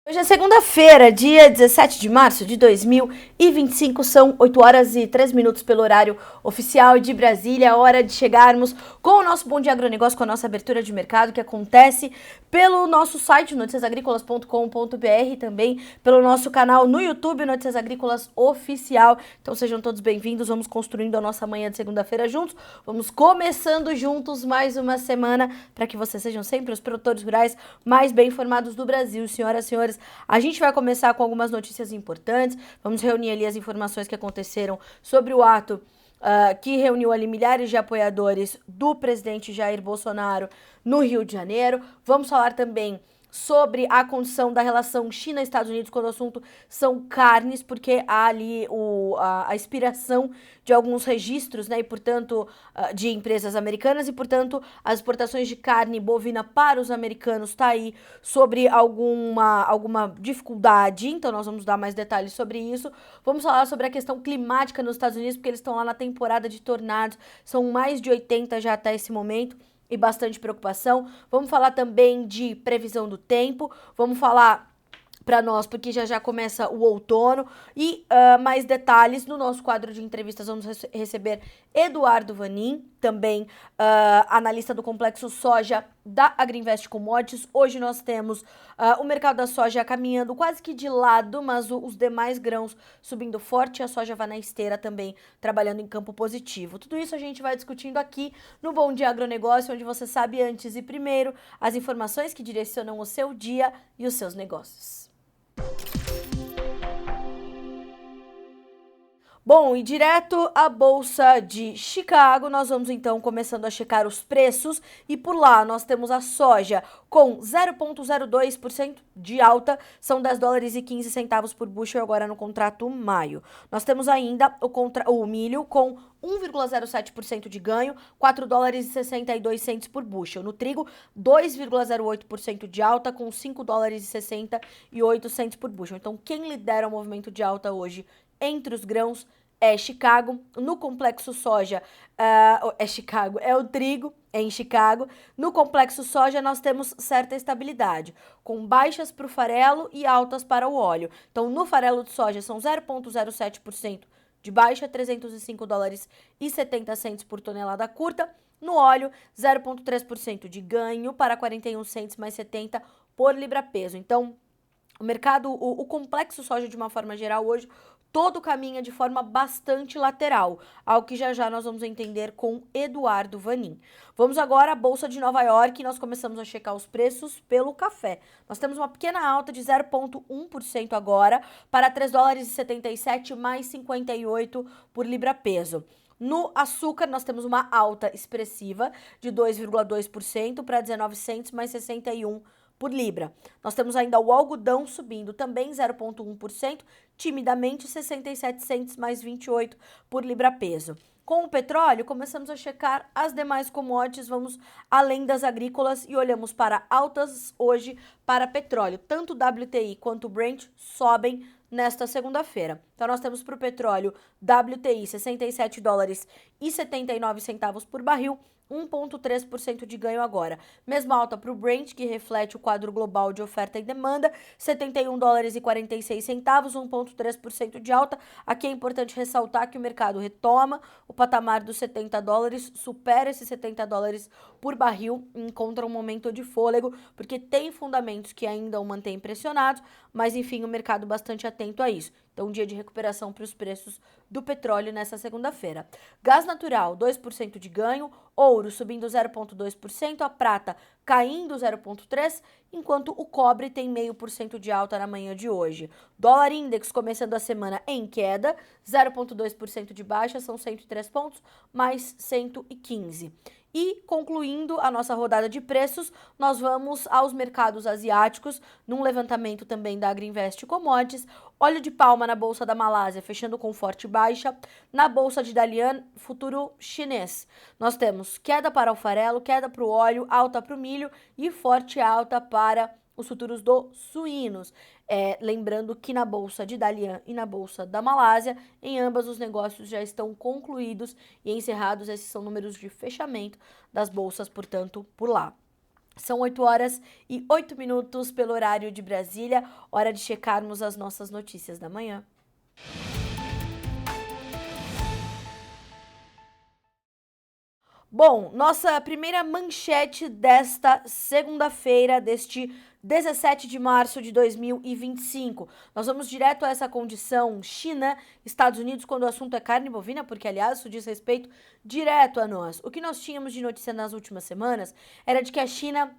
Hoje é segunda-feira, dia 17 de março de 2025, são 8 horas e 3 minutos pelo horário oficial de Brasília, hora de chegarmos com o nosso Bom Dia Agronegócio, com a nossa abertura de mercado, que acontece pelo nosso site, noticiasagricolas.com.br, também pelo nosso canal no YouTube, Notícias Agrícolas Oficial. Então sejam todos bem-vindos, vamos construindo a nossa manhã de segunda-feira juntos, vamos começando juntos mais uma semana, para que vocês sejam sempre os produtores rurais mais bem informados do Brasil. Senhoras e senhores, a gente vai começar com algumas notícias importantes, vamos reunir ali as informações que aconteceram sobre o ato que reuniu ali milhares de apoiadores do presidente Jair Bolsonaro no Rio de Janeiro. Vamos falar também sobre a condição da relação China-Estados Unidos quando o assunto são carnes, porque há ali a expiração de alguns registros, né, e portanto, de empresas americanas, e portanto, as exportações de carne bovina para os americanos está aí sobre alguma dificuldade, então nós vamos dar mais detalhes sobre isso. Vamos falar sobre a questão climática nos Estados Unidos, porque eles estão lá na temporada de tornados, são mais de 80 já até esse momento, e bastante preocupação. Vamos falar também de previsão do tempo, vamos falar para nós, porque já começa o outono, e mais detalhes no nosso quadro de entrevistas. Vamos receber Eduardo Vanin, também analista do complexo soja da Agrinvest Commodities. Hoje nós temos o mercado da soja caminhando quase que de lado, mas os demais grãos subindo forte, e a soja vai na esteira também, trabalhando em campo positivo. Tudo isso a gente vai discutindo aqui no Bom Dia Agronegócio, onde você sabe antes e primeiro as informações que direcionam o seu dia e os seus negócios. Bom, e direto à Bolsa de Chicago, nós vamos então começando a checar os preços, e por lá nós temos a soja com 0,02% de alta, são 10 dólares e 15 centavos por bushel agora no contrato maio. Nós temos ainda o milho com 1,07% de ganho, 4 dólares e 62 centos por bushel. No trigo, 2,08% de alta, com 5 dólares e 68 centos por bushel. Então, quem lidera o movimento de alta hoje entre os grãos é Chicago. No complexo soja, é o trigo, é em Chicago. No complexo soja, nós temos certa estabilidade, com baixas para o farelo e altas para o óleo. Então, no farelo de soja, são 0,07% de baixa, 305 dólares e 70 centos por tonelada curta. No óleo, 0,3% de ganho para 41 centos mais 70 por libra-peso. Então, o mercado, o complexo soja de uma forma geral hoje, todo caminha de forma bastante lateral, algo que já nós vamos entender com Eduardo Vanin. Vamos agora à Bolsa de Nova York, e nós começamos a checar os preços pelo café. Nós temos uma pequena alta de 0,1% agora, para 3 dólares e 77 mais 58 por libra-peso. No açúcar, nós temos uma alta expressiva de 2,2% para 19 centos mais 61 por libra. Nós temos ainda o algodão subindo também 0,1%, timidamente 67 centos mais 28 por libra-peso. Com o petróleo, começamos a checar as demais commodities, vamos além das agrícolas e olhamos para altas hoje para petróleo. Tanto o WTI quanto o Brent sobem nesta segunda-feira. Então, nós temos para o petróleo WTI 67 dólares e 79 centavos por barril, 1,3% de ganho agora. Mesma alta para o Brent, que reflete o quadro global de oferta e demanda, 71 dólares e 46 centavos, 1,3% de alta. Aqui é importante ressaltar que o mercado retoma o patamar dos 70 dólares, supera esses 70 dólares por barril e encontra um momento de fôlego, porque tem fundamentos que ainda o mantêm pressionados, mas enfim, o mercado bastante atento a isso. Então, um dia de recuperação para os preços do petróleo nessa segunda-feira. Gás natural, 2% de ganho, ouro subindo 0,2%, a prata caindo 0,3%, enquanto o cobre tem 0,5% de alta na manhã de hoje. Dólar index começando a semana em queda, 0,2% de baixa, são 103 pontos, mais 115. E, concluindo a nossa rodada de preços, nós vamos aos mercados asiáticos, num levantamento também da Agrinvest Commodities. Óleo de palma na Bolsa da Malásia, fechando com forte baixa. Na Bolsa de Dalian, futuro chinês. Nós temos queda para o farelo, queda para o óleo, alta para o milho e forte alta para os futuros dos suínos. Lembrando que na Bolsa de Dalian e na Bolsa da Malásia, em ambas os negócios já estão concluídos e encerrados. Esses são números de fechamento das bolsas, portanto, por lá. São 8h08 pelo horário de Brasília, hora de checarmos as nossas notícias da manhã. Bom, nossa primeira manchete desta segunda-feira, deste 17 de março de 2025. Nós vamos direto a essa condição China, Estados Unidos, quando o assunto é carne bovina, porque, aliás, isso diz respeito direto a nós. O que nós tínhamos de notícia nas últimas semanas era de que a China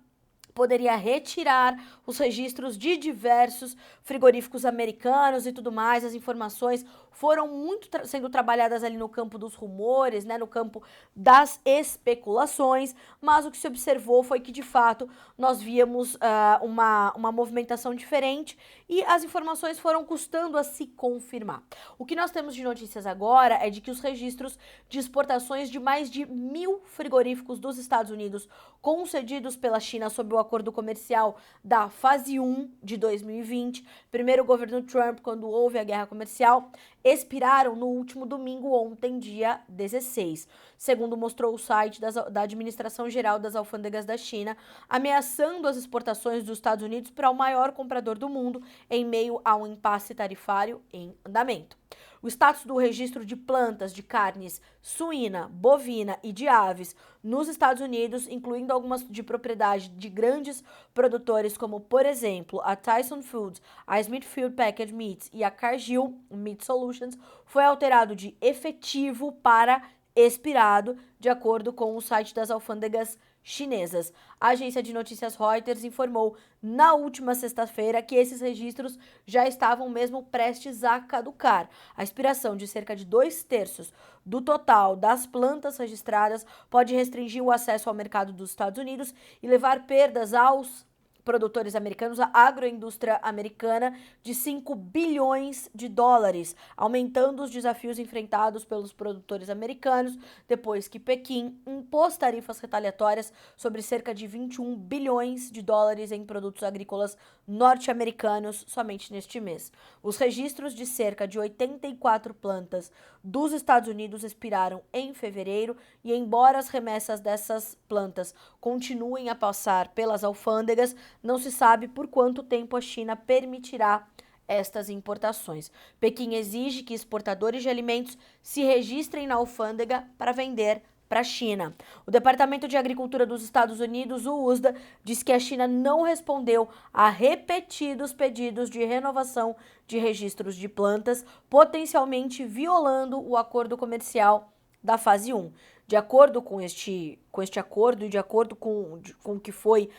poderia retirar os registros de diversos frigoríficos americanos e tudo mais. As informações foram muito sendo trabalhadas ali no campo dos rumores, né, no campo das especulações, mas o que se observou foi que, de fato, nós víamos uma movimentação diferente e as informações foram custando a se confirmar. O que nós temos de notícias agora é de que os registros de exportações de mais de 1.000 frigoríficos dos Estados Unidos concedidos pela China sob o acordo comercial da fase 1 de 2020, primeiro governo Trump, quando houve a guerra comercial, expiraram no último domingo, ontem, dia 16. Segundo mostrou o site da Administração Geral das Alfândegas da China, ameaçando as exportações dos Estados Unidos para o maior comprador do mundo em meio a um impasse tarifário em andamento. O status do registro de plantas de carnes suína, bovina e de aves nos Estados Unidos, incluindo algumas de propriedade de grandes produtores como, por exemplo, a Tyson Foods, a Smithfield Packaged Meats e a Cargill Meat Solutions, foi alterado de efetivo para expirado, de acordo com o site das alfândegas chinesas. A agência de notícias Reuters informou na última sexta-feira que esses registros já estavam mesmo prestes a caducar. A expiração de cerca de 2/3 do total das plantas registradas pode restringir o acesso ao mercado dos Estados Unidos e levar perdas aos produtores americanos, a agroindústria americana, de 5 bilhões de dólares, aumentando os desafios enfrentados pelos produtores americanos depois que Pequim impôs tarifas retaliatórias sobre cerca de 21 bilhões de dólares em produtos agrícolas norte-americanos somente neste mês. Os registros de cerca de 84 plantas dos Estados Unidos expiraram em fevereiro e, embora as remessas dessas plantas continuem a passar pelas alfândegas, não se sabe por quanto tempo a China permitirá estas importações. Pequim exige que exportadores de alimentos se registrem na alfândega para vender para a China. O Departamento de Agricultura dos Estados Unidos, o USDA, diz que a China não respondeu a repetidos pedidos de renovação de registros de plantas, potencialmente violando o acordo comercial da fase 1. De acordo com este acordo e de acordo com o que foi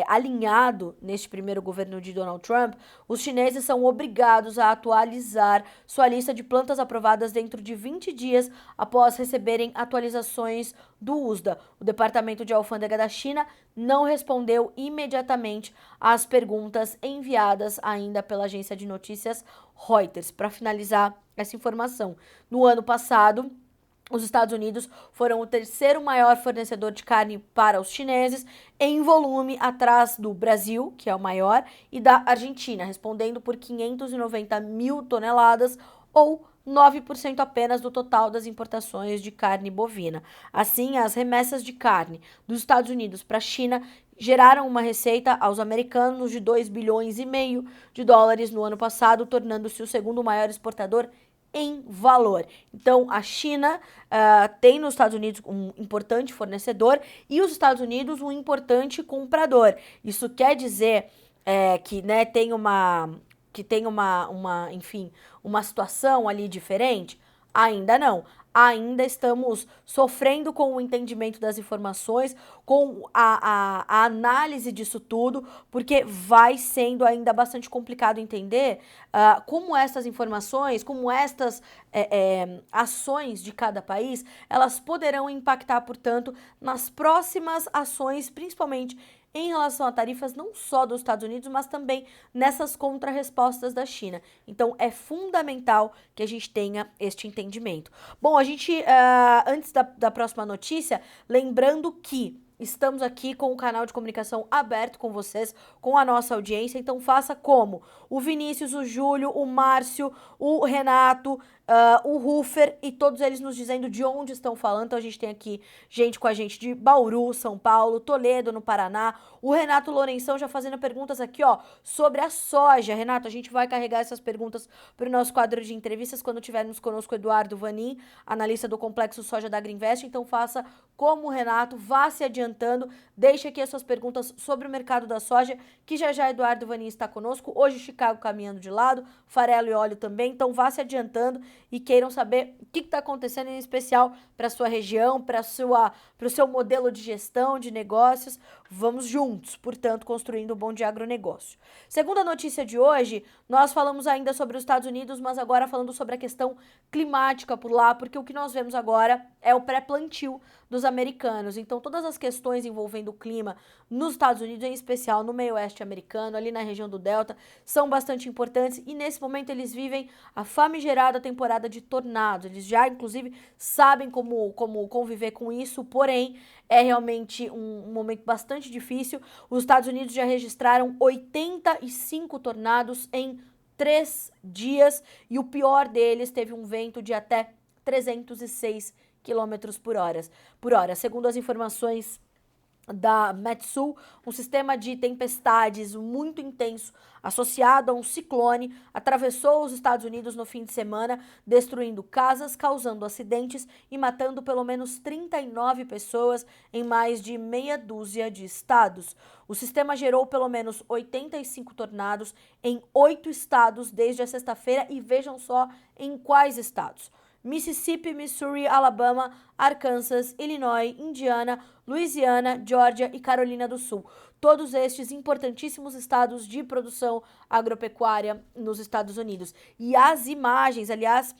alinhado neste primeiro governo de Donald Trump, os chineses são obrigados a atualizar sua lista de plantas aprovadas dentro de 20 dias após receberem atualizações do USDA. O Departamento de Alfândega da China não respondeu imediatamente às perguntas enviadas ainda pela agência de notícias Reuters. Para finalizar essa informação, no ano passado, os Estados Unidos foram o terceiro maior fornecedor de carne para os chineses, em volume atrás do Brasil, que é o maior, e da Argentina, respondendo por 590 mil toneladas, ou 9% apenas do total das importações de carne bovina. Assim, as remessas de carne dos Estados Unidos para a China geraram uma receita aos americanos de 2,5 bilhões de dólares no ano passado, tornando-se o segundo maior exportador em valor. Então, a China tem nos Estados Unidos um importante fornecedor e os Estados Unidos um importante comprador. Isso quer dizer que, né, tem enfim, uma situação ali diferente? Ainda não. Ainda estamos sofrendo com o entendimento das informações, com a análise disso tudo, porque vai sendo ainda bastante complicado entender como essas informações, como estas ações de cada país, elas poderão impactar, portanto, nas próximas ações, principalmente em relação a tarifas não só dos Estados Unidos, mas também nessas contrarrespostas da China. Então, é fundamental que a gente tenha este entendimento. Bom, a gente, antes da próxima notícia, lembrando que estamos aqui com o canal de comunicação aberto com vocês, com a nossa audiência, então faça como o Vinícius, o Júlio, o Márcio, o Renato, o Rufer e todos eles nos dizendo de onde estão falando. Então a gente tem aqui gente com a gente de Bauru, São Paulo, Toledo, no Paraná, o Renato Lourenção já fazendo perguntas aqui, ó, sobre a soja. Renato, a gente vai carregar essas perguntas para o nosso quadro de entrevistas quando tivermos conosco o Eduardo Vanin, analista do Complexo Soja da Agrinvest, então faça como o Renato, vá se adiantando, deixe aqui as suas perguntas sobre o mercado da soja, que já já Eduardo Vanin está conosco, hoje Chicago caminhando de lado, farelo e óleo também, então vá se adiantando e queiram saber o que está acontecendo em especial para a sua região, para o seu modelo de gestão, de negócios, vamos juntos, portanto, construindo um bom de agronegócio. Segunda notícia de hoje, nós falamos ainda sobre os Estados Unidos, mas agora falando sobre a questão climática por lá, porque o que nós vemos agora é o pré-plantio dos americanos. Então, todas as questões envolvendo o clima nos Estados Unidos, em especial no meio oeste americano, ali na região do Delta, são bastante importantes e nesse momento eles vivem a famigerada temporada de tornados. Eles já, inclusive, sabem como conviver com isso, porém, é realmente um momento bastante difícil. Os Estados Unidos já registraram 85 tornados em 3 dias e o pior deles teve um vento de até 306 quilômetros por hora. Segundo as informações da Metsul, um sistema de tempestades muito intenso associado a um ciclone atravessou os Estados Unidos no fim de semana, destruindo casas, causando acidentes e matando pelo menos 39 pessoas em mais de meia dúzia de estados. O sistema gerou pelo menos 85 tornados em 8 estados desde a sexta-feira e vejam só em quais estados: Mississippi, Missouri, Alabama, Arkansas, Illinois, Indiana, Louisiana, Georgia e Carolina do Sul. Todos estes importantíssimos estados de produção agropecuária nos Estados Unidos. E as imagens, aliás,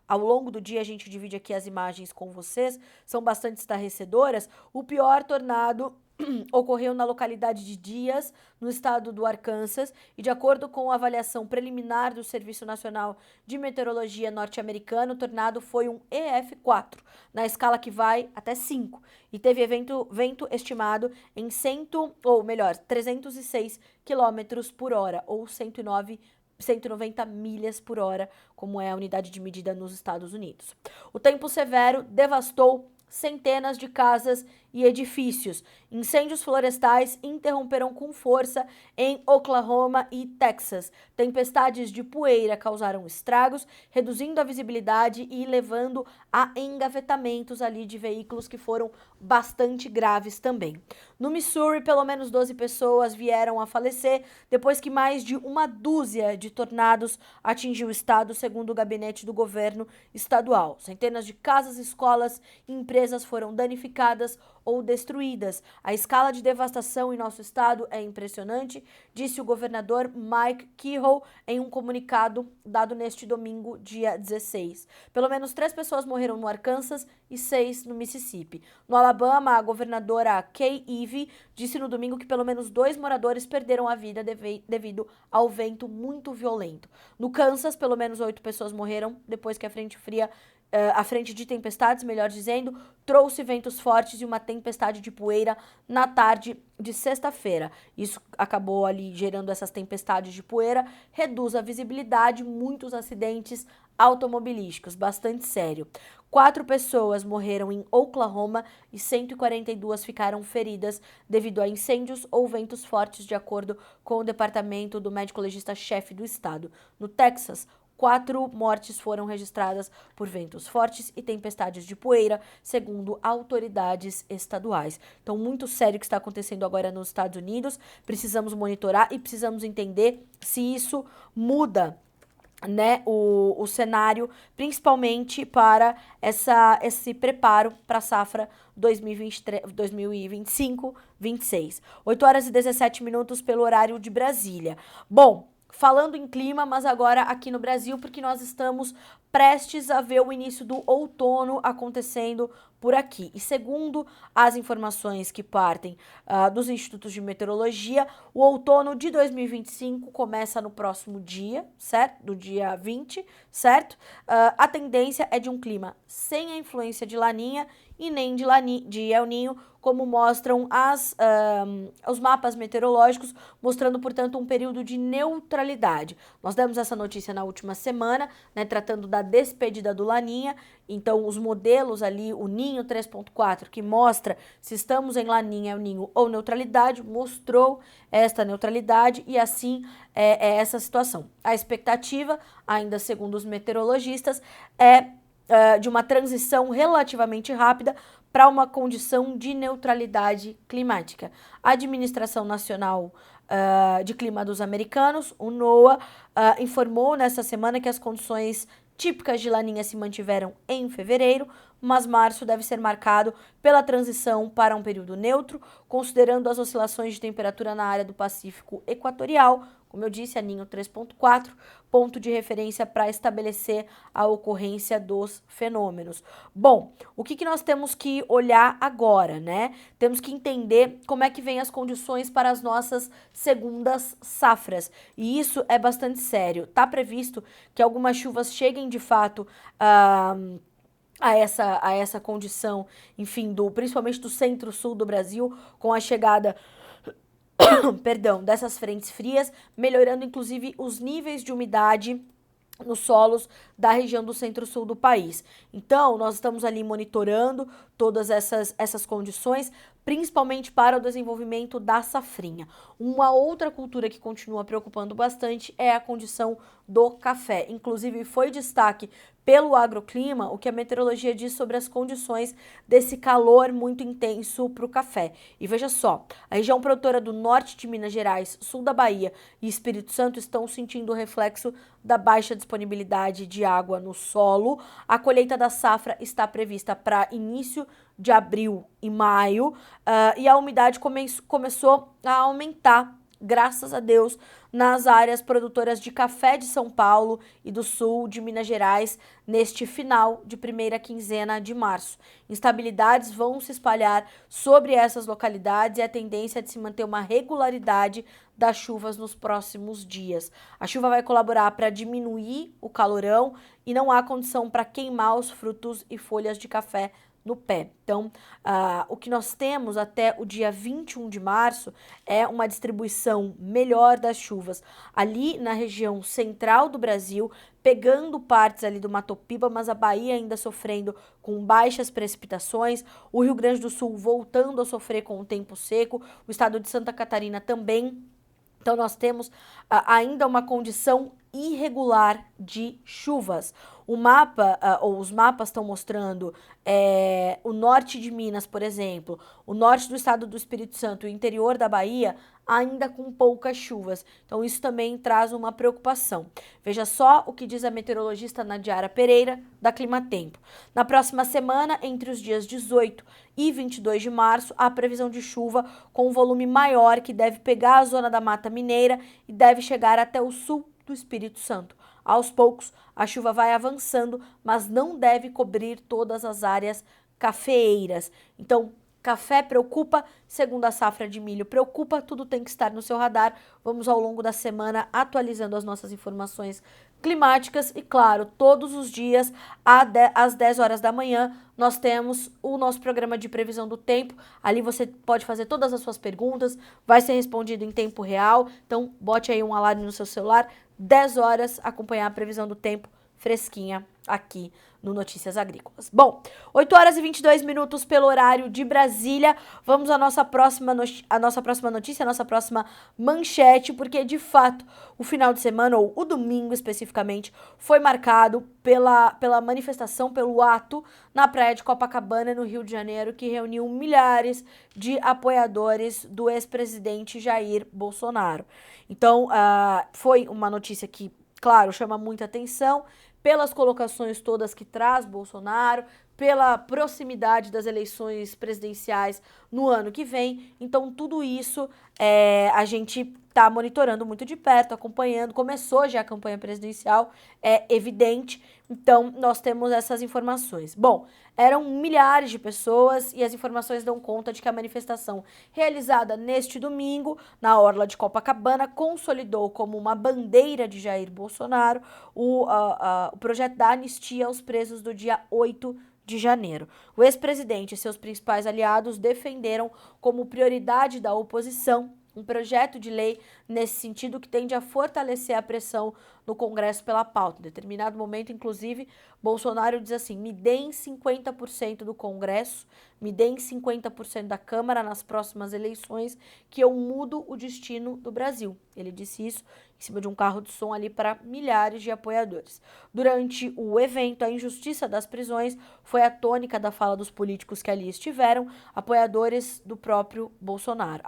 ao longo do dia a gente divide aqui as imagens com vocês, são bastante estarrecedoras. O pior tornado ocorreu na localidade de Dias, no estado do Arkansas, e de acordo com a avaliação preliminar do Serviço Nacional de Meteorologia norte-americano, o tornado foi um EF4, na escala que vai até 5, e teve vento estimado em 306 quilômetros por hora, ou 190 milhas por hora, como é a unidade de medida nos Estados Unidos. O tempo severo devastou centenas de casas e edifícios. Incêndios florestais interromperam com força em Oklahoma e Texas. Tempestades de poeira causaram estragos, reduzindo a visibilidade e levando a engavetamentos ali de veículos que foram bastante graves também. No Missouri, pelo menos 12 pessoas vieram a falecer depois que mais de uma dúzia de tornados atingiu o estado, segundo o gabinete do governo estadual. Centenas de casas, escolas e empresas foram danificadas ou destruídas. A escala de devastação em nosso estado é impressionante, disse o governador Mike Kehoe em um comunicado dado neste domingo, dia 16. Pelo menos 3 pessoas morreram no Arkansas e 6 no Mississippi. No Alabama, a governadora Kay Ivey disse no domingo que pelo menos 2 moradores perderam a vida devido ao vento muito violento. No Kansas, pelo menos 8 pessoas morreram depois que a frente de tempestades, melhor dizendo, trouxe ventos fortes e uma tempestade de poeira na tarde de sexta-feira. Isso acabou ali gerando essas tempestades de poeira, reduz a visibilidade, muitos acidentes automobilísticos, bastante sério. 4 pessoas morreram em Oklahoma e 142 ficaram feridas devido a incêndios ou ventos fortes, de acordo com o departamento do médico legista-chefe do estado. No Texas, 4 mortes foram registradas por ventos fortes e tempestades de poeira, segundo autoridades estaduais. Então, muito sério o que está acontecendo agora nos Estados Unidos. Precisamos monitorar e precisamos entender se isso muda, né, o cenário, principalmente para esse preparo para a safra 2025-26. 8 horas e 17 minutos pelo horário de Brasília. Bom, falando em clima, mas agora aqui no Brasil, porque nós estamos prestes a ver o início do outono acontecendo por aqui. E segundo as informações que partem dos institutos de meteorologia, o outono de 2025 começa no próximo dia, certo? Do dia 20, certo? A tendência é de um clima sem a influência de Laninha e nem de El Ninho, como mostram os mapas meteorológicos, mostrando, portanto, um período de neutralidade. Nós demos essa notícia na última semana, né, tratando da despedida do Laninha. Então, os modelos ali, o Ninho 3.4, que mostra se estamos em Laninha, El Ninho ou neutralidade, mostrou esta neutralidade e assim é essa situação. A expectativa, ainda segundo os meteorologistas, é de uma transição relativamente rápida para uma condição de neutralidade climática. A Administração Nacional de Clima dos Americanos, o NOAA, informou nesta semana que as condições típicas de Laninha se mantiveram em fevereiro, mas março deve ser marcado pela transição para um período neutro, considerando as oscilações de temperatura na área do Pacífico Equatorial, como eu disse, a Ninho 3.4, ponto de referência para estabelecer a ocorrência dos fenômenos. Bom, o que nós temos que olhar agora, né? Temos que entender como é que vem as condições para as nossas segundas safras. E isso é bastante sério. Está previsto que algumas chuvas cheguem de fato a essa condição, enfim, principalmente do centro-sul do Brasil, com a chegada perdão, dessas frentes frias, melhorando inclusive os níveis de umidade nos solos da região do centro-sul do país. Então, nós estamos ali monitorando todas essas condições, principalmente para o desenvolvimento da safrinha. Uma outra cultura que continua preocupando bastante é a condição do café. Inclusive, foi destaque pelo agroclima o que a meteorologia diz sobre as condições desse calor muito intenso para o café. E veja só, a região produtora do norte de Minas Gerais, sul da Bahia e Espírito Santo estão sentindo o reflexo da baixa disponibilidade de água no solo. A colheita da safra está prevista para início de abril e maio, e a umidade começou a aumentar, graças a Deus, nas áreas produtoras de café de São Paulo e do sul de Minas Gerais, neste final de primeira quinzena de março. Instabilidades vão se espalhar sobre essas localidades e a tendência é de se manter uma regularidade das chuvas nos próximos dias. A chuva vai colaborar para diminuir o calorão e não há condição para queimar os frutos e folhas de café no pé. Então, o que nós temos até o dia 21 de março é uma distribuição melhor das chuvas ali na região central do Brasil, pegando partes ali do Mato Piba, mas a Bahia ainda sofrendo com baixas precipitações, o Rio Grande do Sul voltando a sofrer com o tempo seco, o estado de Santa Catarina também. Então, nós temos ainda uma condição irregular de chuvas. O mapa, ou os mapas estão mostrando o norte de Minas, por exemplo, o norte do estado do Espírito Santo e o interior da Bahia ainda com poucas chuvas. Então, isso também traz uma preocupação. Veja só o que diz a meteorologista Nadiara Pereira, da Climatempo. Na próxima semana, entre os dias 18 e 22 de março, há previsão de chuva com um volume maior que deve pegar a zona da Mata Mineira e deve chegar até o sul do Espírito Santo. Aos poucos, a chuva vai avançando, mas não deve cobrir todas as áreas cafeeiras. Então, café preocupa, segundo a safra de milho preocupa, tudo tem que estar no seu radar. Vamos ao longo da semana atualizando as nossas informações climáticas e, claro, todos os dias às 10 horas da manhã nós temos o nosso programa de previsão do tempo. Ali você pode fazer todas as suas perguntas, vai ser respondido em tempo real. Então, bote aí um alarme no seu celular, 10 horas, acompanhar a previsão do tempo fresquinha aqui no Notícias Agrícolas. Bom, 8 horas e 22 minutos pelo horário de Brasília. Vamos à nossa próxima notícia, a nossa próxima manchete, porque de fato o final de semana, ou o domingo especificamente, foi marcado pela manifestação, pelo ato na praia de Copacabana, no Rio de Janeiro, que reuniu milhares de apoiadores do ex-presidente Jair Bolsonaro. Então, foi uma notícia que, claro, chama muita atenção pelas colocações todas que traz Bolsonaro, pela proximidade das eleições presidenciais no ano que vem. Então, tudo isso a gente está monitorando muito de perto, acompanhando. Começou já a campanha presidencial, é evidente. Então, nós temos essas informações. Bom, eram milhares de pessoas e as informações dão conta de que a manifestação realizada neste domingo, na orla de Copacabana, consolidou como uma bandeira de Jair Bolsonaro o projeto da anistia aos presos do dia 8 de janeiro. O ex-presidente e seus principais aliados defenderam como prioridade da oposição um projeto de lei nesse sentido que tende a fortalecer a pressão no Congresso pela pauta. Em determinado momento, inclusive, Bolsonaro diz assim: me deem 50% do Congresso, me deem 50% da Câmara nas próximas eleições, que eu mudo o destino do Brasil. Ele disse isso em cima de um carro de som ali para milhares de apoiadores. Durante o evento, a injustiça das prisões foi a tônica da fala dos políticos que ali estiveram, apoiadores do próprio Bolsonaro,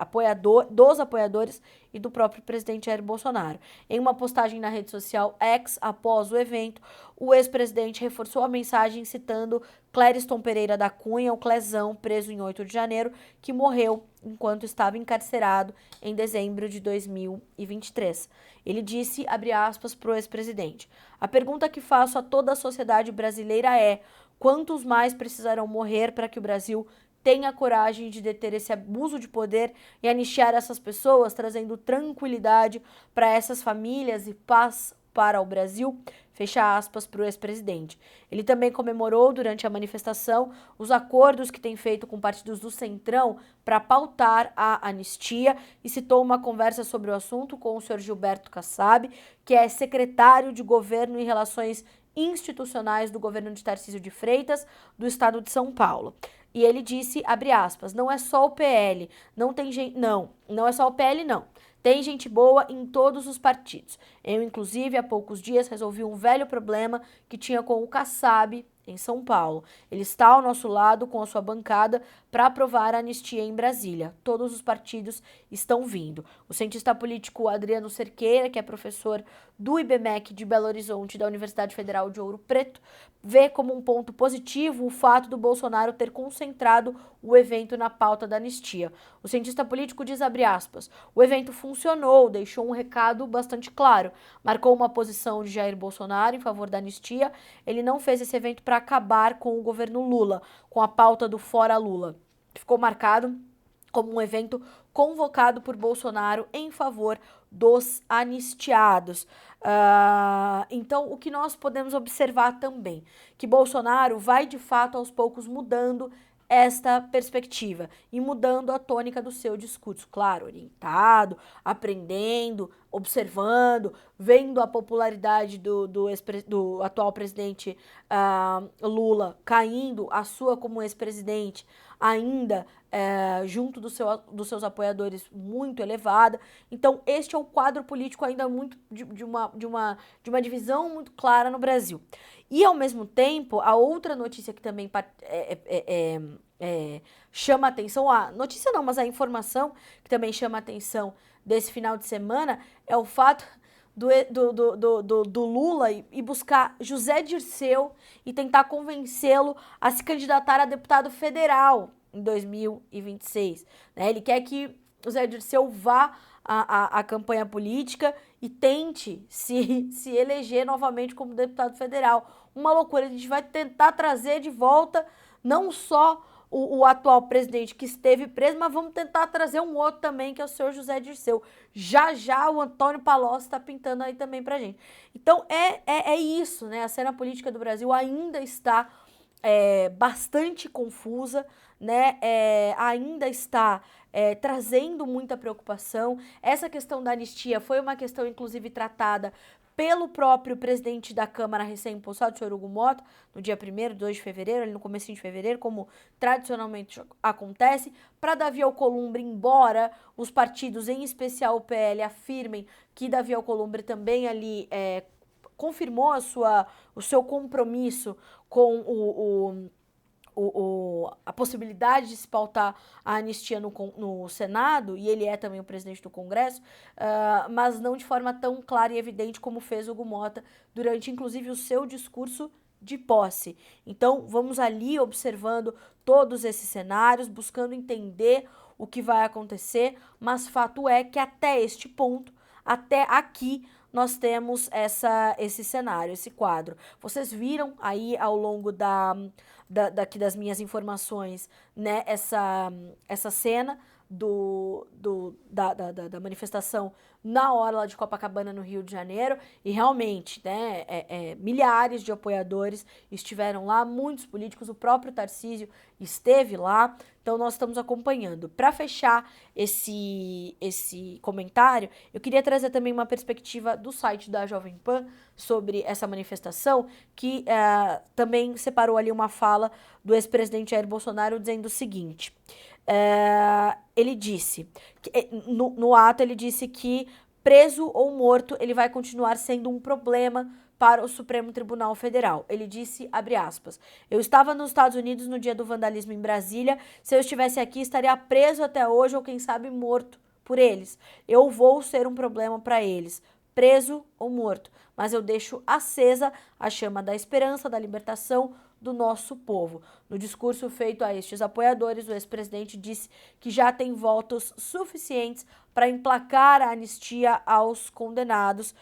dos apoiadores e do próprio presidente Jair Bolsonaro. Em uma postagem na rede social X, após o evento, o ex-presidente reforçou a mensagem citando Clériston Pereira da Cunha, o Clezão, preso em 8 de janeiro, que morreu enquanto estava encarcerado em dezembro de 2023. Ele disse, abre aspas, para o ex-presidente: a pergunta que faço a toda a sociedade brasileira é: quantos mais precisarão morrer para que o Brasil tenha coragem de deter esse abuso de poder e anistiar essas pessoas, trazendo tranquilidade para essas famílias e paz para o Brasil? Fecha aspas para o ex-presidente. Ele também comemorou durante a manifestação os acordos que tem feito com partidos do Centrão para pautar a anistia e citou uma conversa sobre o assunto com o senhor Gilberto Kassab, que é secretário de Governo e Relações Institucionais do governo de Tarcísio de Freitas, do estado de São Paulo. E ele disse, abre aspas, não é só o PL, não tem gente, não é só o PL não. Tem gente boa em todos os partidos. Eu, inclusive, há poucos dias resolvi um velho problema que tinha com o Kassab em São Paulo. Ele está ao nosso lado com a sua bancada para aprovar a anistia em Brasília. Todos os partidos estão vindo. O cientista político Adriano Cerqueira, que é professor do IBMEC de Belo Horizonte da Universidade Federal de Ouro Preto, vê como um ponto positivo o fato do Bolsonaro ter concentrado o evento na pauta da anistia. O cientista político diz, abre aspas, o evento funcionou, deixou um recado bastante claro, marcou uma posição de Jair Bolsonaro em favor da anistia. Ele não fez esse evento para acabar com o governo Lula, com a pauta do Fora Lula. Ficou marcado como um evento convocado por Bolsonaro em favor dos anistiados. Então, o que nós podemos observar também, que Bolsonaro vai de fato aos poucos mudando esta perspectiva e mudando a tônica do seu discurso, claro, orientado, aprendendo, observando, vendo a popularidade do atual presidente Lula caindo, a sua como ex-presidente ainda junto dos seus apoiadores muito elevada. Então, este é um quadro político ainda muito de uma divisão muito clara no Brasil. E, ao mesmo tempo, a outra notícia que também chama atenção, a notícia não, mas a informação que também chama atenção desse final de semana é o fato do Lula ir buscar José Dirceu e tentar convencê-lo a se candidatar a deputado federal em 2026. Né? Ele quer que o José Dirceu vá à campanha política e tente se eleger novamente como deputado federal. Uma loucura, a gente vai tentar trazer de volta não só o atual presidente que esteve preso, mas vamos tentar trazer um outro também, que é o senhor José Dirceu. Já já o Antônio Palocci está pintando aí também pra gente. Então é isso, né? A cena política do Brasil ainda está bastante confusa, né? Ainda está trazendo muita preocupação. Essa questão da anistia foi uma questão, inclusive, tratada pelo próprio presidente da Câmara recém-impulsado, o senhor Hugo Mota, no dia 1º, 2 de fevereiro, ali no comecinho de fevereiro, como tradicionalmente acontece, para Davi Alcolumbre, embora os partidos, em especial o PL, afirmem que Davi Alcolumbre também ali confirmou o seu compromisso com a possibilidade de se pautar a anistia no Senado, e ele é também o presidente do Congresso, mas não de forma tão clara e evidente como fez Hugo Mota durante, inclusive, o seu discurso de posse. Então, vamos ali observando todos esses cenários, buscando entender o que vai acontecer, mas fato é que até este ponto, até aqui, nós temos esse cenário, esse quadro. Vocês viram aí ao longo daqui das minhas informações, né, essa cena da manifestação na orla de Copacabana, no Rio de Janeiro, e realmente, né, milhares de apoiadores estiveram lá, muitos políticos, o próprio Tarcísio esteve lá, então nós estamos acompanhando. Para fechar esse comentário, eu queria trazer também uma perspectiva do site da Jovem Pan sobre essa manifestação, que também separou ali uma fala do ex-presidente Jair Bolsonaro dizendo o seguinte: ele disse, no ato ele disse que preso ou morto ele vai continuar sendo um problema para o Supremo Tribunal Federal. Ele disse, abre aspas, eu estava nos Estados Unidos no dia do vandalismo em Brasília, se eu estivesse aqui estaria preso até hoje ou quem sabe morto por eles. Eu vou ser um problema para eles, preso ou morto, mas eu deixo acesa a chama da esperança, da libertação do nosso povo. No discurso feito a estes apoiadores, o ex-presidente disse que já tem votos suficientes para emplacar a anistia aos condenados.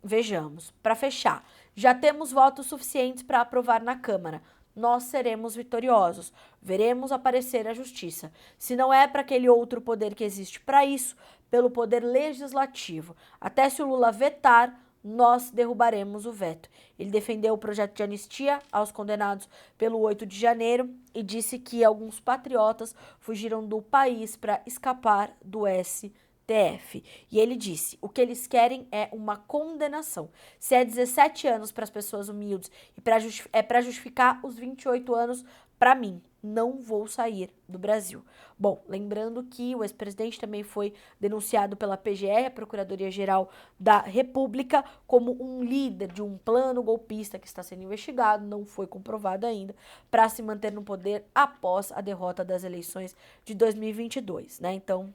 Vejamos, para fechar, já temos votos suficientes para aprovar na Câmara. Nós seremos vitoriosos. Veremos aparecer a justiça. Se não é para aquele outro poder que existe para isso, pelo poder legislativo. Até se o Lula vetar, nós derrubaremos o veto. Ele defendeu o projeto de anistia aos condenados pelo 8 de janeiro e disse que alguns patriotas fugiram do país para escapar do STF. E ele disse, o que eles querem é uma condenação. Se é 17 anos para as pessoas humildes e para justificar os 28 anos para mim, não vou sair do Brasil. Bom, lembrando que o ex-presidente também foi denunciado pela PGR, a Procuradoria-Geral da República, como um líder de um plano golpista que está sendo investigado, não foi comprovado ainda, para se manter no poder após a derrota das eleições de 2022, né? Então,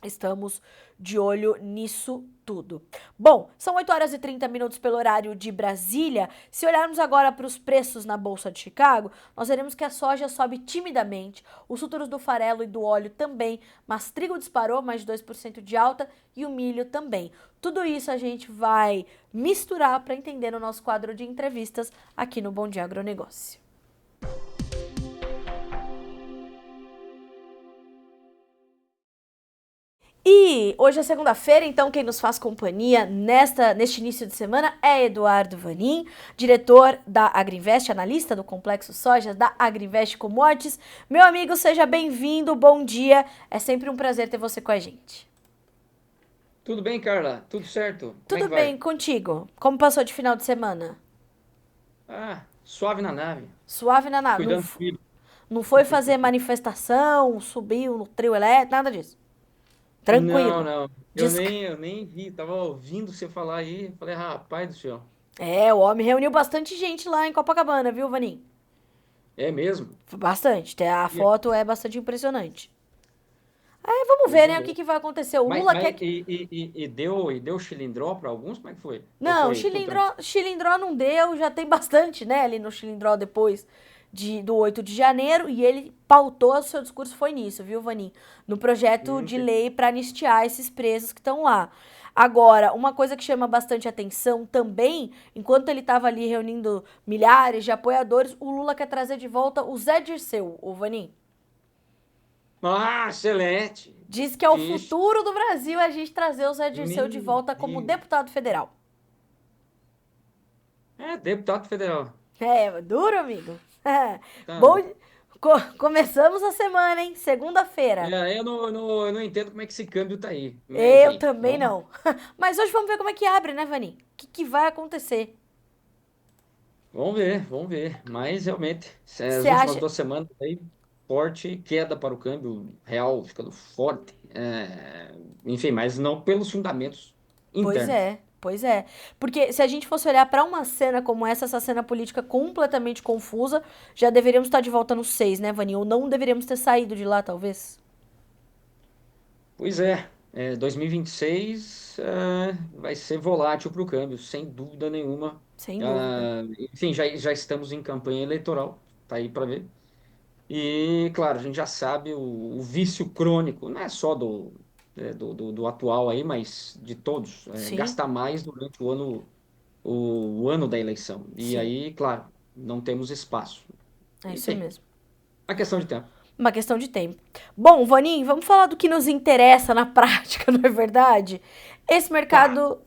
estamos de olho nisso tudo. Bom, são 8 horas e 30 minutos pelo horário de Brasília. Se olharmos agora para os preços na Bolsa de Chicago, nós veremos que a soja sobe timidamente, os futuros do farelo e do óleo também, mas trigo disparou mais de 2% de alta e o milho também. Tudo isso a gente vai misturar para entender no nosso quadro de entrevistas aqui no Bom Dia Agronegócio. E hoje é segunda-feira, então quem nos faz companhia neste início de semana é Eduardo Vanin, diretor da Agrinvest, analista do Complexo Soja da Agrinvest Commodities. Meu amigo, seja bem-vindo, bom dia, é sempre um prazer ter você com a gente. Tudo bem, Carla? Tudo certo? Como é Tudo que bem vai? contigo? Como passou de final de semana? Suave na nave, Suave na nave, cuidando do filho. não foi fazer manifestação, subiu no trio elétrico, nada disso. Não, Tranquilo. não. Eu Desca... nem, eu nem vi, tava ouvindo você falar aí. Falei, rapaz do céu. O homem reuniu bastante gente lá em Copacabana, viu, Vanin? É mesmo? Bastante. A E- foto é bastante impressionante. Aí vamos ver, Coisa né, o que, boa. que vai acontecer. O Mas, Lula quer mas que... e deu chilindró para alguns? Como é que foi? Ou Não, foi tudo tranquilo? Chilindró não deu, já tem bastante, né, ali no Chilindró depois do 8 de janeiro, e ele pautou, o seu discurso foi nisso, viu, Vanin? No projeto de Entendi. lei para anistiar esses presos que estão lá. Agora, uma coisa que chama bastante atenção também, enquanto ele estava ali reunindo milhares de apoiadores, o Lula quer trazer de volta o Zé Dirceu, o Vanin. Excelente. Diz que é o Isso. futuro do Brasil a gente trazer o Zé Dirceu de Meu volta como Deus. deputado federal. É, deputado federal. É, duro, amigo. Tá. Bom, começamos a semana, hein? Segunda-feira. Eu não entendo como é que esse câmbio tá aí. Mas, Eu enfim, também não. Mas hoje vamos ver como é que abre, né, Vani? O que vai acontecer? vamos ver, vamos ver. Mas realmente, as Você últimas acha? 2 semanas aí, forte queda para o câmbio real, ficando forte. Enfim, mas não pelos fundamentos Pois internos. é, pois é. Porque se a gente fosse olhar para uma cena como essa cena política completamente confusa, já deveríamos estar de volta no 6, né, Vani? Ou não deveríamos ter saído de lá, talvez? Pois é. 2026 vai ser volátil para o câmbio, sem dúvida nenhuma. Sem dúvida. Enfim, já estamos em campanha eleitoral, tá aí para ver. E, claro, a gente já sabe o vício crônico, não é só do atual aí, mas de todos, Sim, gastar mais durante o ano da eleição. E sim. aí, claro, não temos espaço. É isso Enfim, mesmo. a questão de tempo. Uma questão de tempo. Bom, Vaninho, vamos falar do que nos interessa na prática, não é verdade? Esse Pá, mercado,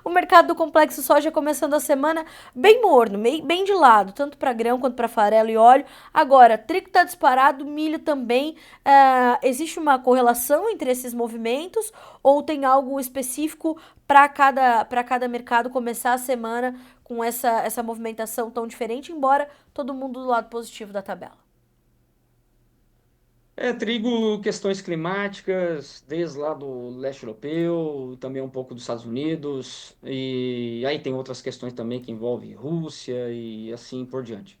o mercado do complexo soja começando a semana bem morno, bem de lado, tanto para grão quanto para farelo e óleo. Agora, trigo está disparado, milho também. Existe uma correlação entre esses movimentos ou tem algo específico para cada mercado começar a semana com essa movimentação tão diferente, embora todo mundo do lado positivo da tabela? trigo, questões climáticas, desde lá do leste europeu, também um pouco dos Estados Unidos, e aí tem outras questões também que envolvem Rússia e assim por diante.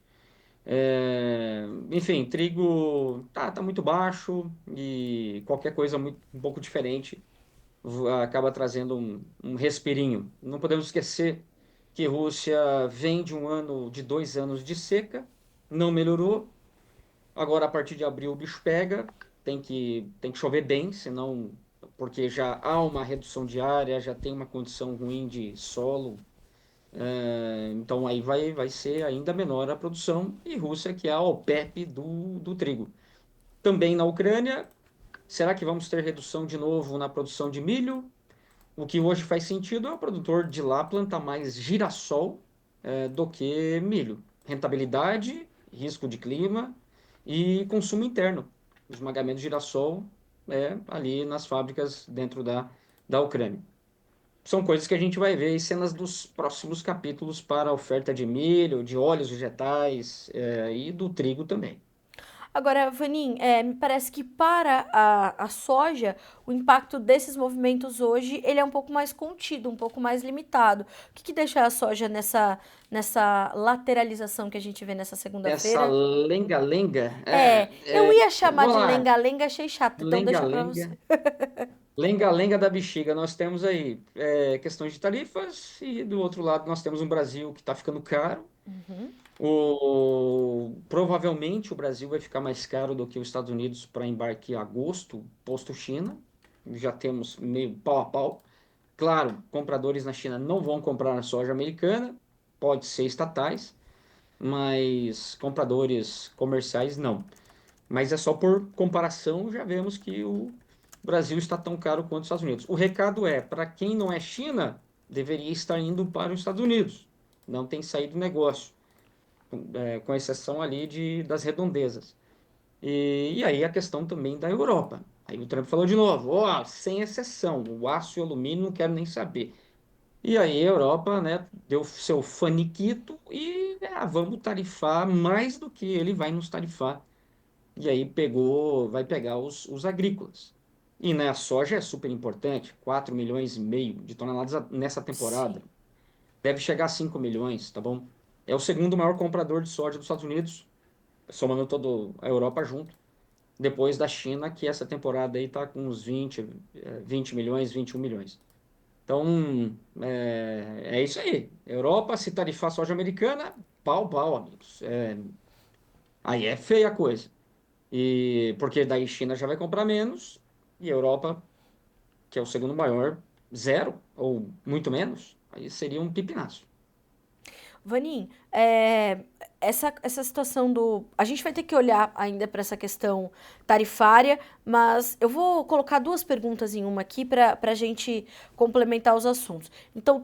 Enfim, trigo tá muito baixo e qualquer coisa um pouco diferente acaba trazendo um respirinho. Não podemos esquecer que Rússia vem de um ano, de 2 anos de seca, não melhorou. Agora, a partir de abril, o bicho pega, tem que chover bem, senão, porque já há uma redução de área, já tem uma condição ruim de solo, então aí vai ser ainda menor a produção, e Rússia, que é a OPEP do trigo. Também na Ucrânia, será que vamos ter redução de novo na produção de milho? O que hoje faz sentido é o produtor de lá plantar mais girassol do que milho. Rentabilidade, risco de clima e consumo interno. O esmagamento de girassol ali nas fábricas dentro da Ucrânia. São coisas que a gente vai ver em cenas dos próximos capítulos para a oferta de milho, de óleos vegetais e do trigo também. Agora, Vanin, me parece que para a soja, o impacto desses movimentos hoje, ele é um pouco mais contido, um pouco mais limitado. O que deixa a soja nessa lateralização que a gente vê nessa Essa segunda-feira? lenga-lenga, Eu ia chamar vamos de lá, lenga-lenga, achei chato, então deixa pra você. lenga-lenga. Lenga-lenga da bexiga, nós temos aí questões de tarifas e do outro lado nós temos um Brasil que está ficando caro. Provavelmente o Brasil vai ficar mais caro do que os Estados Unidos para embarque em agosto, posto China. Já temos meio pau a pau. Claro, compradores na China não vão comprar a soja americana, pode ser estatais, mas compradores comerciais não. Mas é só por comparação, já vemos que o Brasil está tão caro quanto os Estados Unidos. O recado é, para quem não é China, deveria estar indo para os Estados Unidos. Não tem saído negócio, com exceção ali das redondezas. E aí a questão também da Europa. Aí o Trump falou de novo, ó, sem exceção, o aço e o alumínio não quero nem saber. E aí a Europa, né, deu seu faniquito e vamos tarifar mais do que ele vai nos tarifar. E aí vai pegar os agrícolas. E né, a soja é super importante, 4,5 milhões de toneladas nessa temporada. Sim. Deve chegar a 5 milhões, tá bom? É o segundo maior comprador de soja dos Estados Unidos, somando toda a Europa junto, depois da China, que essa temporada aí tá com uns 20 milhões, 21 milhões. Então, é isso aí. Europa, se tarifar soja americana, pau, pau, amigos. Aí é feia a coisa. E porque daí China já vai comprar menos e Europa, que é o segundo maior, zero ou muito menos, aí seria um pipinaço. Vanin, essa situação do. A gente vai ter que olhar ainda para essa questão tarifária, mas eu vou colocar duas perguntas em uma aqui para a gente complementar os assuntos. Então,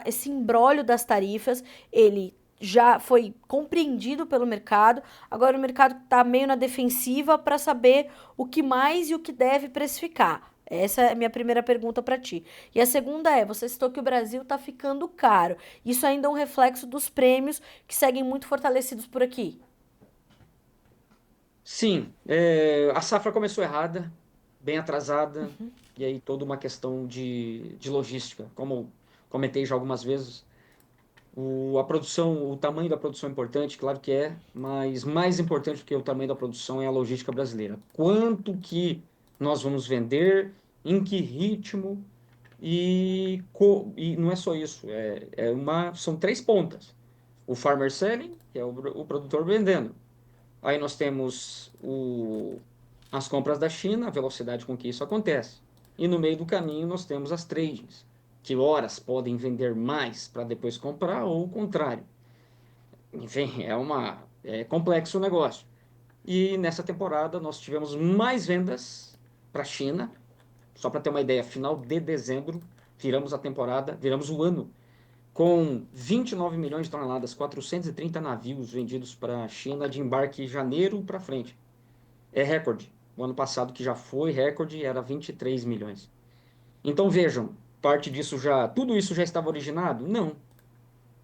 esse imbróglio das tarifas, ele já foi compreendido pelo mercado, agora o mercado está meio na defensiva para saber o que mais e o que deve precificar. Essa é a minha primeira pergunta para ti. E a segunda é: você citou que o Brasil está ficando caro. Isso ainda é um reflexo dos prêmios que seguem muito fortalecidos por aqui. Sim, a safra começou errada, bem atrasada, e aí toda uma questão de logística. Como comentei já algumas vezes, a produção, o tamanho da produção é importante, claro que é, mas mais importante do que o tamanho da produção é a logística brasileira. Quanto que nós vamos vender em que ritmo, e não é só isso, são três pontas. O farmer selling, que é o produtor vendendo. Aí nós temos as compras da China, a velocidade com que isso acontece. E no meio do caminho nós temos as tradings, que horas podem vender mais para depois comprar ou o contrário. Enfim, é complexo o negócio. E nessa temporada nós tivemos mais vendas para a China. Só para ter uma ideia, final de dezembro, viramos a temporada, viramos o ano com 29 milhões de toneladas, 430 navios vendidos para a China de embarque janeiro para frente. É recorde. O ano passado, que já foi recorde, era 23 milhões. Então vejam, parte disso já, tudo isso já estava originado? Não.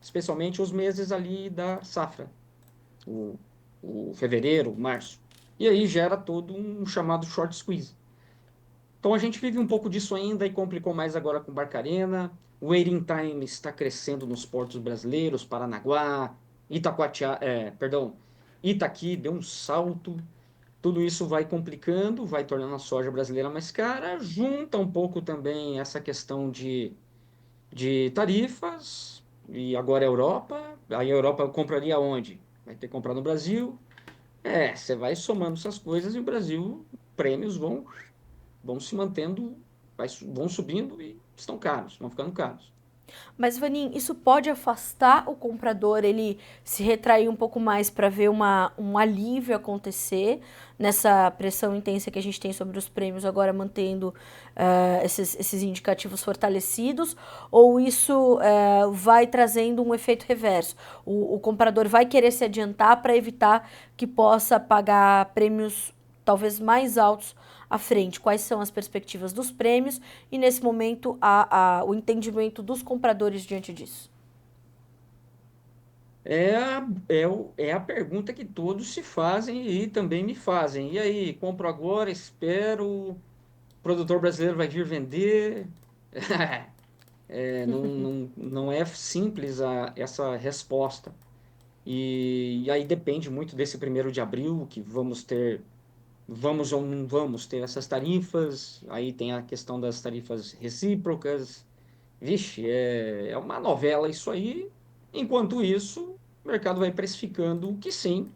Especialmente os meses ali da safra, o, o fevereiro, março. E aí gera todo um chamado short squeeze. Então a gente vive um pouco disso ainda e complicou mais agora com Barcarena. O waiting time está crescendo nos portos brasileiros, Paranaguá, Itaqui deu um salto. Tudo isso vai complicando, vai tornando a soja brasileira mais cara. Junta um pouco também essa questão de tarifas. E agora a Europa. Aí a Europa compraria onde? Vai ter que comprar no Brasil. Você vai somando essas coisas e o Brasil, prêmios vão se mantendo, vão subindo e estão caros, vão ficando caros. Mas, Vanin, isso pode afastar o comprador, ele se retrair um pouco mais para ver um alívio acontecer nessa pressão intensa que a gente tem sobre os prêmios, agora mantendo esses indicativos fortalecidos, ou isso vai trazendo um efeito reverso? O comprador vai querer se adiantar para evitar que possa pagar prêmios talvez mais altos à frente, quais são as perspectivas dos prêmios e, nesse momento, o entendimento dos compradores diante disso? É a pergunta que todos se fazem e também me fazem. E aí, compro agora, espero, o produtor brasileiro vai vir vender? Não é simples essa resposta. E aí depende muito desse 1º de abril, que vamos ou não vamos ter essas tarifas. Aí tem a questão das tarifas recíprocas. Vixe, é uma novela isso aí. Enquanto isso, o mercado vai precificando que sim,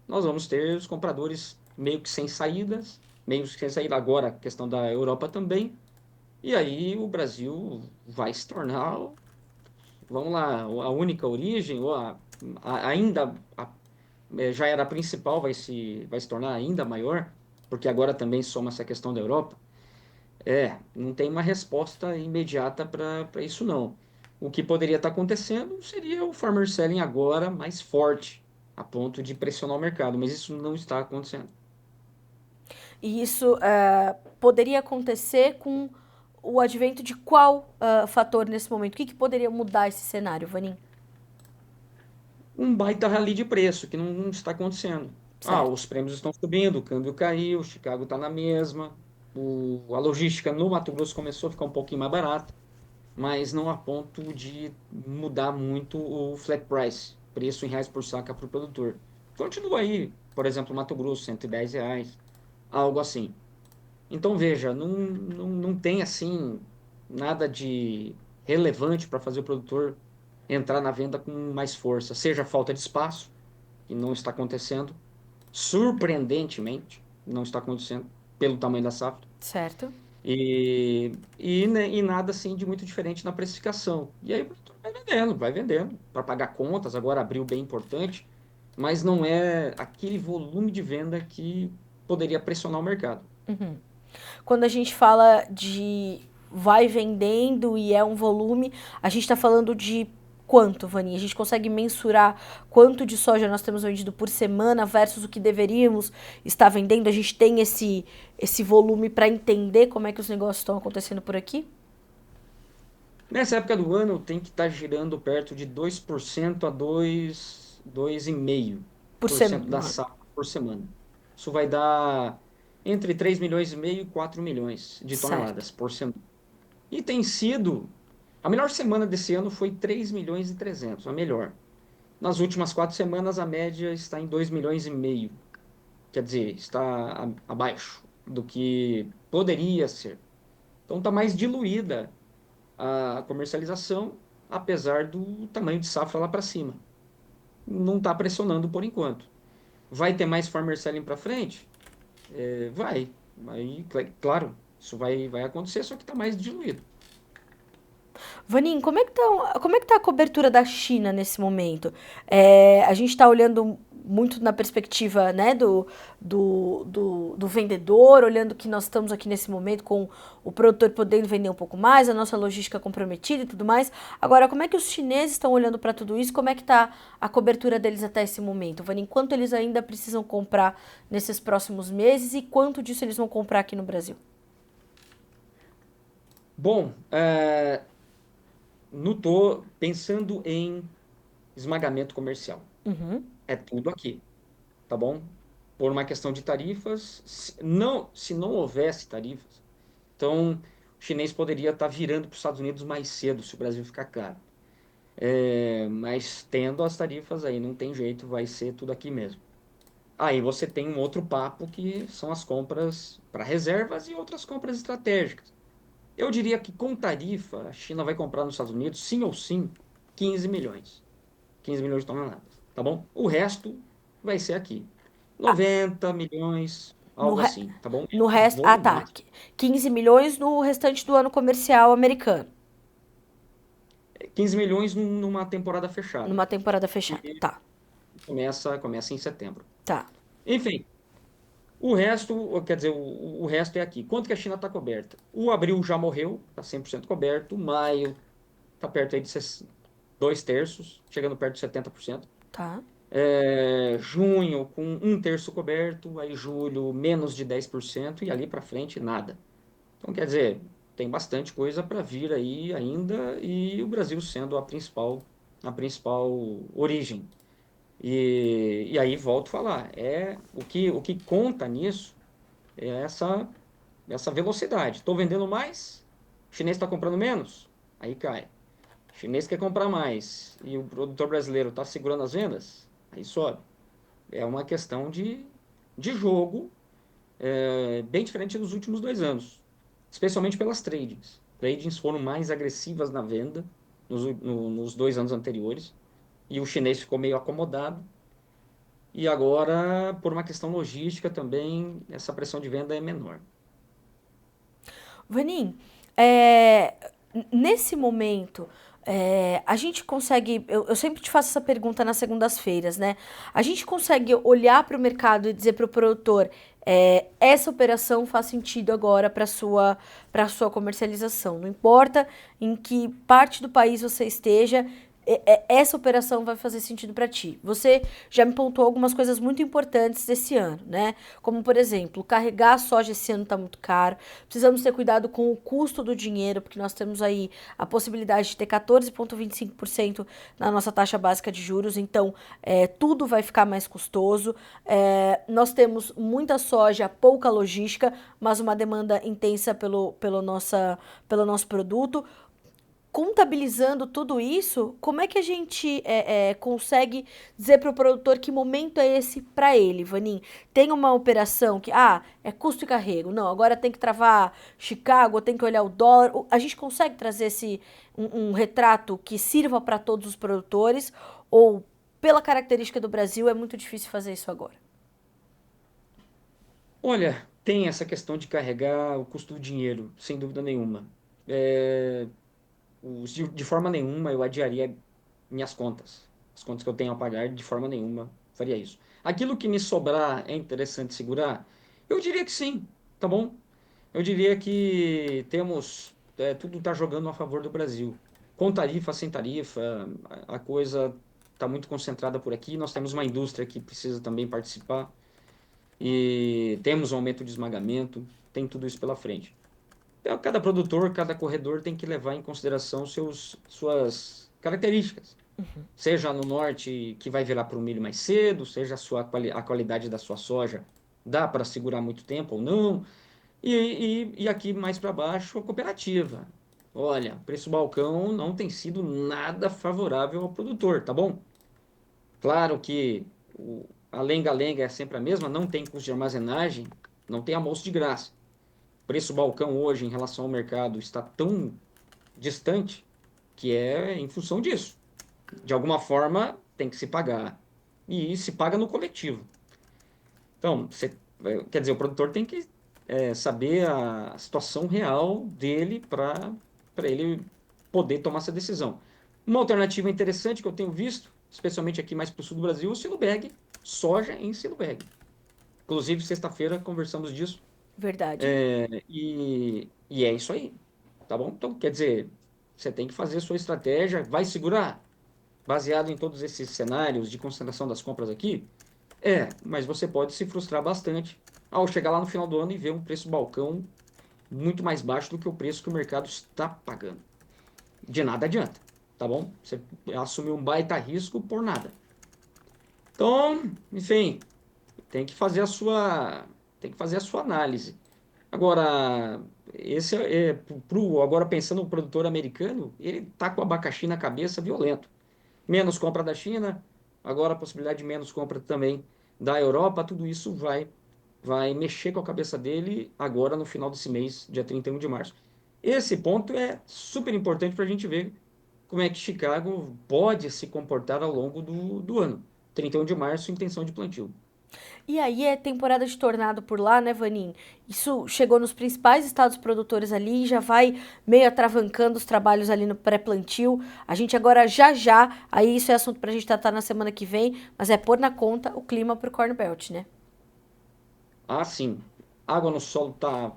nós vamos ter os compradores meio que sem saídas, meio que sem saída agora, a questão da Europa também. E aí o Brasil vai se tornar, vamos lá, a única origem, ou ainda já era a principal, vai se tornar ainda maior, porque agora também soma essa questão da Europa. Não tem uma resposta imediata para isso, não. O que poderia estar acontecendo seria o farmer selling agora mais forte, a ponto de pressionar o mercado, mas isso não está acontecendo. E isso poderia acontecer com o advento de qual fator nesse momento? O que poderia mudar esse cenário, Vanin? Um baita rally de preço, que não está acontecendo. Certo. Os prêmios estão subindo, o câmbio caiu, Chicago está na mesma, a logística no Mato Grosso começou a ficar um pouquinho mais barata, mas não a ponto de mudar muito o flat price, preço em reais por saca para o produtor. Continua aí, por exemplo, Mato Grosso, R$ 110, algo assim. Então, veja, não tem assim nada de relevante para fazer o produtor entrar na venda com mais força, seja falta de espaço, que não está acontecendo, surpreendentemente, não está acontecendo pelo tamanho da safra. Certo. E nada assim de muito diferente na precificação. E aí o produtor vai vendendo, para pagar contas. Agora abriu bem importante, mas não é aquele volume de venda que poderia pressionar o mercado. Quando a gente fala de vai vendendo e é um volume, a gente está falando de quanto, Vani? A gente consegue mensurar quanto de soja nós temos vendido por semana versus o que deveríamos estar vendendo? A gente tem esse volume para entender como é que os negócios estão acontecendo por aqui? Nessa época do ano, tem que estar girando perto de 2% a 2,5% Por por cento da semana. safra por semana. Isso vai dar entre 3,5 milhões e 4 milhões de Certo. toneladas por semana. E tem sido. A melhor semana desse ano foi 3 milhões e 300, a melhor. Nas últimas 4 semanas, a média está em 2,5 milhões. Quer dizer, está abaixo do que poderia ser. Então está mais diluída a comercialização, apesar do tamanho de safra lá para cima. Não está pressionando por enquanto. Vai ter mais farmer selling para frente? Vai. Aí, claro, isso vai acontecer, só que está mais diluído. Vanin, como é que tá a cobertura da China nesse momento? A gente está olhando muito na perspectiva, né, do vendedor, olhando que nós estamos aqui nesse momento com o produtor podendo vender um pouco mais, a nossa logística comprometida e tudo mais. Agora, como é que os chineses estão olhando para tudo isso? Como é que está a cobertura deles até esse momento? Vanin, quanto eles ainda precisam comprar nesses próximos meses e quanto disso eles vão comprar aqui no Brasil? Bom, pensando em esmagamento comercial. Uhum. É tudo aqui, tá bom? Por uma questão de tarifas, se não houvesse tarifas, então o chinês poderia estar virando para os Estados Unidos mais cedo se o Brasil ficar caro. Mas tendo as tarifas aí, não tem jeito, vai ser tudo aqui mesmo. Aí você tem um outro papo que são as compras para reservas e outras compras estratégicas. Eu diria que com tarifa, a China vai comprar nos Estados Unidos, sim ou sim, 15 milhões. 15 milhões de toneladas, tá bom? O resto vai ser aqui. 90 milhões, No, algo assim, tá bom? no Eu resto. vou Ah, no tá. máximo. 15 milhões no restante do ano comercial americano. 15 milhões numa temporada fechada, Numa temporada fechada. que Tá, começa em setembro. tá. Enfim, o resto, quer dizer, o resto é aqui. Quanto que a China está coberta? O abril já morreu, está 100% coberto. Maio está perto aí de 2/3, chegando perto de 70%. Tá. Junho com 1/3 coberto, aí julho menos de 10% e ali para frente nada. Então, quer dizer, tem bastante coisa para vir aí ainda e o Brasil sendo a principal origem. E aí volto a falar, o que conta nisso é essa velocidade. Estou vendendo mais, o chinês está comprando menos, aí cai. O chinês quer comprar mais e o produtor brasileiro está segurando as vendas, aí sobe. É uma questão de jogo, bem diferente dos últimos 2 anos, especialmente pelas tradings. Tradings foram mais agressivas na venda nos 2 anos anteriores e o chinês ficou meio acomodado. E agora, por uma questão logística também, essa pressão de venda é menor. Vanin, nesse momento, a gente consegue. Eu sempre te faço essa pergunta nas segundas-feiras, né? A gente consegue olhar para o mercado e dizer para o produtor: essa operação faz sentido agora para sua comercialização. Não importa em que parte do país você esteja. Essa operação vai fazer sentido para ti. Você já me pontuou algumas coisas muito importantes desse ano, né? Como, por exemplo, carregar a soja esse ano está muito caro. Precisamos ter cuidado com o custo do dinheiro, porque nós temos aí a possibilidade de ter 14,25% na nossa taxa básica de juros, então tudo vai ficar mais custoso. Nós temos muita soja, pouca logística, mas uma demanda intensa pelo nosso produto. Contabilizando tudo isso, como é que a gente consegue dizer para o produtor que momento é esse para ele, Vanin? Tem uma operação que, é custo e carrego. Não, agora tem que travar Chicago, tem que olhar o dólar. A gente consegue trazer um retrato que sirva para todos os produtores? Ou, pela característica do Brasil, é muito difícil fazer isso agora? Olha, tem essa questão de carregar o custo do dinheiro, sem dúvida nenhuma. É, de forma nenhuma eu adiaria minhas contas. As contas que eu tenho a pagar, de forma nenhuma faria isso. Aquilo que me sobrar é interessante segurar? Eu diria que sim, tá bom? Eu diria que tudo está jogando a favor do Brasil. Com tarifa, sem tarifa, a coisa está muito concentrada por aqui. Nós temos uma indústria que precisa também participar e temos um aumento de esmagamento, tem tudo isso pela frente. Então, cada produtor, cada corredor tem que levar em consideração suas características. Seja no norte, que vai virar para o milho mais cedo, seja a qualidade da sua soja, dá para segurar muito tempo ou não. E aqui mais para baixo, a cooperativa. Olha, preço balcão não tem sido nada favorável ao produtor, tá bom? Claro que a lenga-lenga é sempre a mesma, não tem custo de armazenagem, não tem almoço de graça. preço balcão hoje em relação ao mercado está tão distante que é em função disso. De alguma forma, tem que se pagar. E se paga no coletivo. Então, quer dizer, o produtor tem que saber a situação real dele para ele poder tomar essa decisão. Uma alternativa interessante que eu tenho visto, especialmente aqui mais para o sul do Brasil, é o silo bag, soja em silo bag. Inclusive, sexta-feira conversamos disso. Verdade. E é isso aí, tá bom? Então, quer dizer, você tem que fazer a sua estratégia, vai segurar, baseado em todos esses cenários de concentração das compras aqui, mas você pode se frustrar bastante ao chegar lá no final do ano e ver um preço balcão muito mais baixo do que o preço que o mercado está pagando. De nada adianta, tá bom? Você assumiu um baita risco por nada. Então, enfim, tem que fazer a sua, tem que fazer a sua análise. Agora, agora pensando no produtor americano, ele tá com o abacaxi na cabeça violento. Menos compra da China, agora a possibilidade de menos compra também da Europa, tudo isso vai mexer com a cabeça dele agora no final desse mês, dia 31 de março. Esse ponto é super importante para a gente ver como é que Chicago pode se comportar ao longo do ano. 31 de março, intenção de plantio. E aí é temporada de tornado por lá, né, Vanin? Isso chegou nos principais estados produtores ali e já vai meio atravancando os trabalhos ali no pré-plantio. A gente agora já, aí isso é assunto pra gente tratar na semana que vem, mas é pôr na conta o clima pro Corn Belt, né? Ah, sim. Água no solo está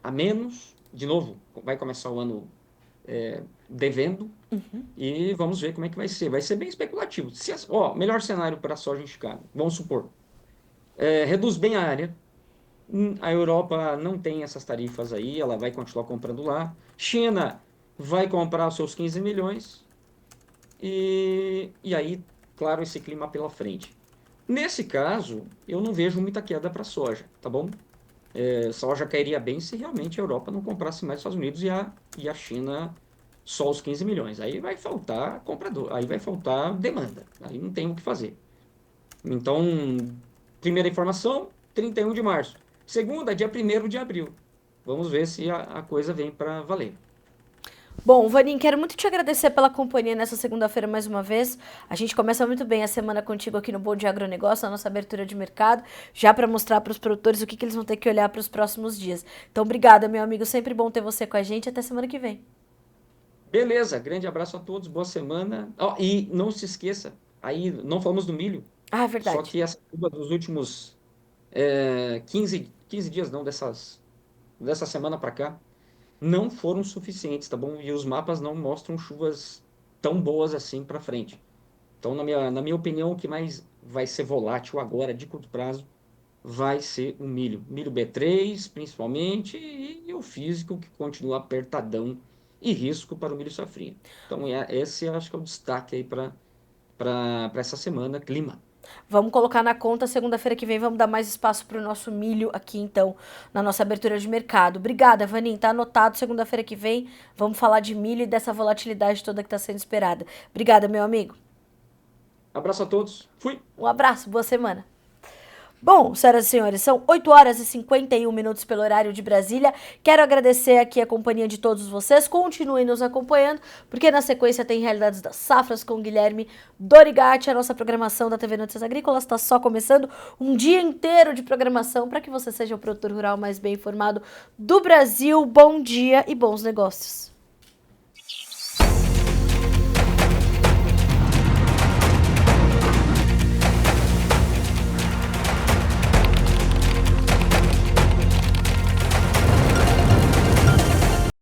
a menos. De novo, vai começar o ano devendo. E vamos ver como é que vai ser. Vai ser bem especulativo. Melhor cenário para a soja em Chicago. Vamos supor. Reduz bem a área. A Europa não tem essas tarifas aí. Ela vai continuar comprando lá. China vai comprar os seus 15 milhões. E aí, claro, esse clima pela frente. Nesse caso, eu não vejo muita queda para a soja, tá bom? Soja cairia bem se realmente a Europa não comprasse mais os Estados Unidos e a China só os 15 milhões. Aí vai faltar comprador, aí vai faltar demanda, aí não tem o que fazer. Então, primeira informação, 31 de março. Segunda, dia 1º de abril. Vamos ver se a coisa vem para valer. Bom, Vanin, quero muito te agradecer pela companhia nessa segunda-feira mais uma vez. A gente começa muito bem a semana contigo aqui no Bom Dia Agronegócio, na nossa abertura de mercado, já para mostrar para os produtores o que eles vão ter que olhar para os próximos dias. Então, obrigada, meu amigo. Sempre bom ter você com a gente. Até semana que vem. Beleza, grande abraço a todos, boa semana. E não se esqueça, aí não falamos do milho, Ah, é só verdade. que essa chuva dos últimos 15 dias, não, dessa semana para cá, não foram suficientes, tá bom? E os mapas não mostram chuvas tão boas assim para frente. Então, na minha opinião, o que mais vai ser volátil agora, de curto prazo, vai ser o milho. Milho B3, principalmente, e o físico, que continua apertadão e risco para o milho safrinha. Então, esse eu acho que é o destaque aí para essa semana, clima. Vamos colocar na conta, segunda-feira que vem vamos dar mais espaço para o nosso milho aqui, então, na nossa abertura de mercado. Obrigada, Vanin. Tá anotado, segunda-feira que vem vamos falar de milho e dessa volatilidade toda que está sendo esperada. Obrigada, meu amigo. Abraço a todos. Fui! Um abraço, boa semana. Bom, senhoras e senhores, são 8 horas e 51 minutos pelo horário de Brasília. Quero agradecer aqui a companhia de todos vocês. Continuem nos acompanhando, porque na sequência tem Realidades das Safras com Guilherme Dorigatti. A nossa programação da TV Notícias Agrícolas está só começando. Um dia inteiro de programação para que você seja o produtor rural mais bem informado do Brasil. Bom dia e bons negócios.